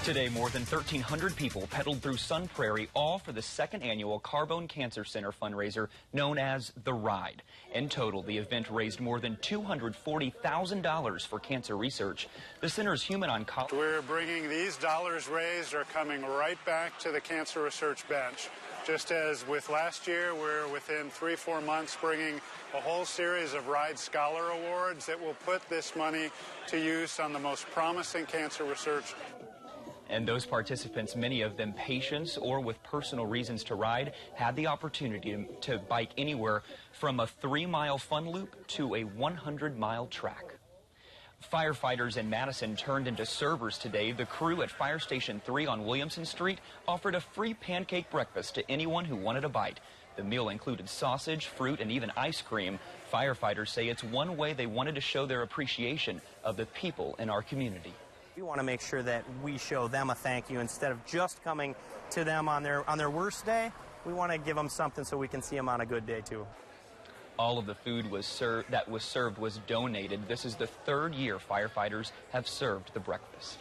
Today, more than 1,300 people pedaled through Sun Prairie, all for the second annual Carbone Cancer Center fundraiser known as The Ride. In total, the event raised more than $240,000 for cancer research. The center's human oncologist. We're bringing these dollars raised are coming right back to the cancer research bench. Just as with last year, we're within 3-4 months bringing a whole series of Ride Scholar Awards that will put this money to use on the most promising cancer research. And those participants, many of them patients or with personal reasons to ride, had the opportunity to bike anywhere from a 3-mile fun loop to a 100-mile track. Firefighters in Madison turned into servers today. The crew at Fire Station 3 on Williamson Street offered a free pancake breakfast to anyone who wanted a bite. The meal included sausage, fruit, and even ice cream. Firefighters say it's one way they wanted to show their appreciation of the people in our community. We want to make sure that we show them a thank you instead of just coming to them on their worst day. We want to give them something so we can see them on a good day too. All of the food that was served was donated. This is the third year firefighters have served the breakfast.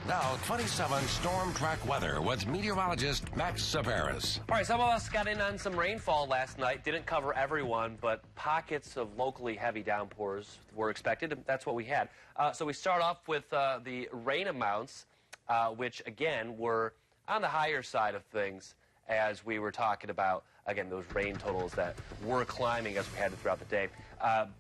Now, 27 storm track weather with meteorologist Max Saveris. All right, some of us got in on some rainfall last night. Didn't cover everyone, but pockets of locally heavy downpours were expected. That's what we had. So we start off with the rain amounts, which, again, were on the higher side of things as we were talking about, again, those rain totals that were climbing as we had throughout the day.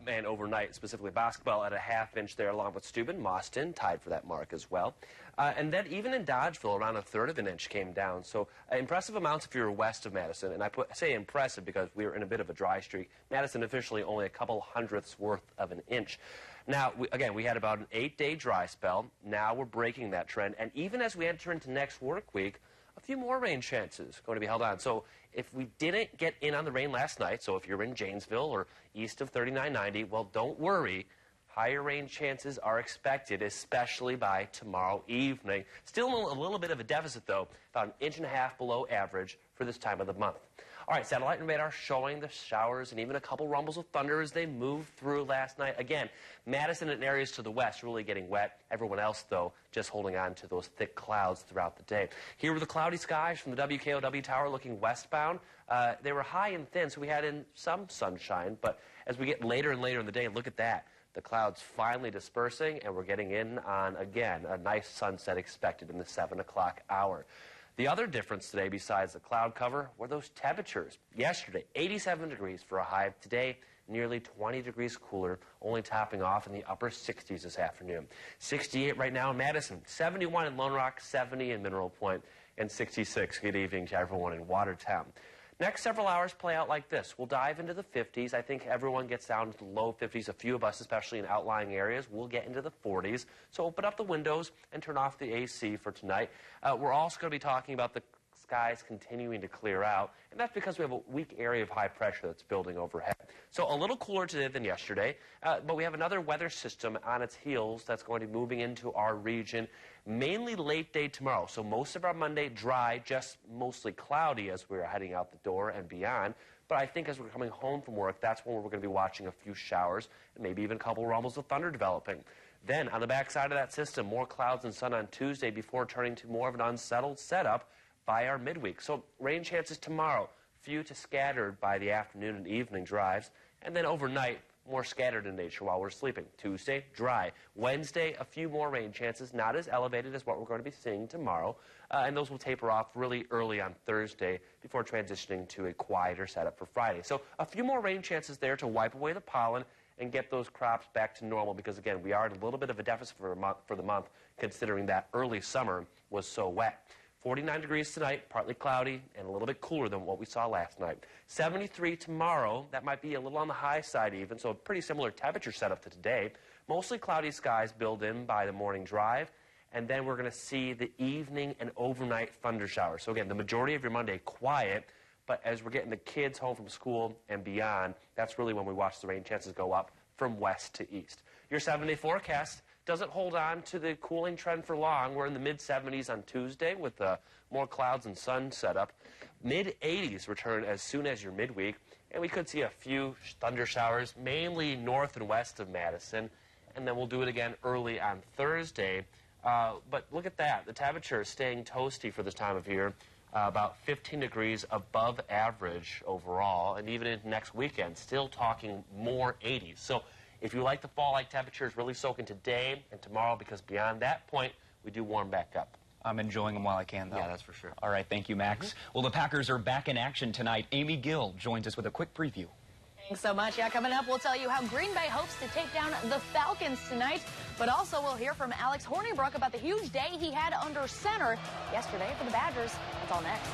And overnight, specifically basketball at a ½ inch there, along with Steuben. Mauston tied for that mark as well. And then even in Dodgeville, around a third of an inch came down. So impressive amounts if you're west of Madison. And I say impressive because we were in a bit of a dry streak. Madison officially only a couple hundredths worth of an inch. Now, again, we had about an 8-day dry spell. Now we're breaking that trend. And even as we enter into next work week, a few more rain chances going to be held on. So if we didn't get in on the rain last night, so if you're in Janesville or east of 3990, well, don't worry. Higher rain chances are expected, especially by tomorrow evening. Still a little bit of a deficit, though, about 1.5 inches below average for this time of the month. All right, satellite and radar showing the showers and even a couple rumbles of thunder as they moved through last night. Again, Madison and areas to the west really getting wet. Everyone else, though, just holding on to those thick clouds throughout the day. Here were the cloudy skies from the WKOW tower looking westbound. They were high and thin, so we had in some sunshine. But as we get later and later in the day, look at that. The clouds finally dispersing, and we're getting in on, again, a nice sunset expected in the 7 o'clock hour. The other difference today, besides the cloud cover, were those temperatures. Yesterday, 87 degrees for a high. Today, nearly 20 degrees cooler, only topping off in the upper 60s this afternoon. 68 right now in Madison, 71 in Lone Rock, 70 in Mineral Point, and 66. Good evening to everyone in Watertown. Next several hours play out like this. We'll dive into the 50s. I think everyone gets down to the low 50s. A few of us, especially in outlying areas, will get into the 40s. So open up the windows and turn off the AC for tonight. We're also going to be talking about the skies continuing to clear out, and that's because we have a weak area of high pressure that's building overhead. So a little cooler today than yesterday, but we have another weather system on its heels that's going to be moving into our region, mainly late day tomorrow. So most of our Monday dry, just mostly cloudy as we're heading out the door and beyond. But I think as we're coming home from work, that's when we're going to be watching a few showers and maybe even a couple rumbles of thunder developing. Then on the backside of that system, more clouds and sun on Tuesday before turning to more of an unsettled setup by our midweek. So rain chances tomorrow, few to scattered by the afternoon and evening drives, and then overnight, more scattered in nature while we're sleeping. Tuesday, dry. Wednesday, a few more rain chances, not as elevated as what we're going to be seeing tomorrow, and those will taper off really early on Thursday before transitioning to a quieter setup for Friday. So a few more rain chances there to wipe away the pollen and get those crops back to normal because, again, we are at a little bit of a deficit for the month considering that early summer was so wet. 49 degrees tonight, partly cloudy, and a little bit cooler than what we saw last night. 73 tomorrow, that might be a little on the high side even, so a pretty similar temperature setup to today. Mostly cloudy skies build in by the morning drive, and then we're going to see the evening and overnight thunder showers. So again, the majority of your Monday quiet, but as we're getting the kids home from school and beyond, that's really when we watch the rain chances go up from west to east. Your 7-day forecast doesn't hold on to the cooling trend for long. We're in the mid-70s on Tuesday with more clouds and sun set up. Mid-80s return as soon as your midweek, and we could see a few thunder showers, mainly north and west of Madison, and then we'll do it again early on Thursday. But look at that. The temperature is staying toasty for this time of year. About 15 degrees above average overall, and even into next weekend, still talking more 80s. So if you like the fall-like temperatures, really soaking today and tomorrow, because beyond that point, we do warm back up. I'm enjoying them while I can, though. Yeah, that's for sure. All right, thank you, Max. Well, the Packers are back in action tonight. Amy Gill joins us with a quick preview. Thanks so much. Yeah, coming up, we'll tell you how Green Bay hopes to take down the Falcons tonight. But also, we'll hear from Alex Hornibrook about the huge day he had under center yesterday for the Badgers. That's all next.